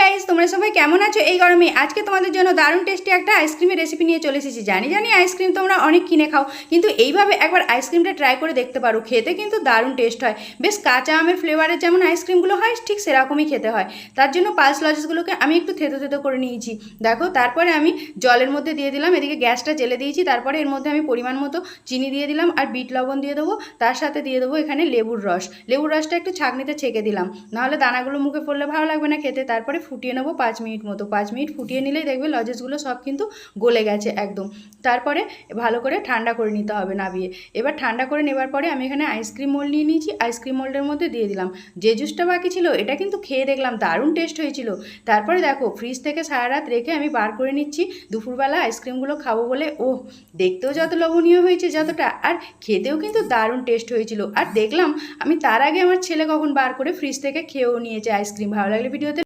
Guys, তোমরা সবাই কেমন আছো? এই গরমে আজকে তোমাদের জন্য দারুণ টেস্টি একটা আইসক্রিমের রেসিপি নিয়ে চলে এসেছি। জানি আইসক্রিম তোমরা অনেক কিনে খাও, কিন্তু এইভাবে একবার আইসক্রিমটা ট্রাই করে দেখতে পারো। খেতে কিন্তু দারুণ টেস্ট হয়। বেশ কাঁচা আমের ফ্লেভারের যেমন আইসক্রিমগুলো হয় ঠিক সেরকমই খেতে হয়। তার জন্য পালস লজেসগুলোকে আমি একটু থেতো থেতো করে নিয়েছি। দেখো, তারপরে আমি জলের মধ্যে দিয়ে দিলাম, এদিকে গ্যাসটা জেলে দিয়েছি। তারপরে এর মধ্যে আমি পরিমাণ মতো চিনি দিয়ে দিলাম আর বিট লবণ দিয়ে দেবো। তার সাথে দিয়ে দেবো এখানে লেবুর রস। লেবুর রসটা একটু ছাঁকনিতে ছেঁকে দিলাম, নাহলে দানাগুলো মুখে পড়লে ভালো লাগবে না খেতে। তারপরে ফুটিয়ে নেবো 5 মিনিট মতো। 5 মিনিট ফুটিয়ে নিলেই দেখবে লজেসগুলো সব কিন্তু গলে গেছে একদম। তারপরে ভালো করে ঠান্ডা করে নিতে হবে নাবিয়ে। এবার ঠান্ডা করে নেবার পরে আমি এখানে আইসক্রিম মোল্ড নিয়ে নিয়েছি। আইসক্রিম মোল্ডের মধ্যে দিয়ে দিলাম যে জুসটা বাকি ছিল। এটা কিন্তু খেয়ে দেখলাম দারুণ টেস্ট হয়েছিল। তারপরে দেখো, ফ্রিজ থেকে সারা রাত রেখে আমি বার করে নিচ্ছি দুপুরবেলা আইসক্রিমগুলো খাবো বলে। ওহ, দেখতেও যত লোভনীয় হয়েছে যতটা, আর খেতেও কিন্তু দারুণ টেস্ট হয়েছিল। আর দেখলাম আমি তার আগে আমার ছেলে কখন বার করে ফ্রিজ থেকে খেয়েও নিয়েছে আইসক্রিম। ভালো লাগলে ভিডিওতে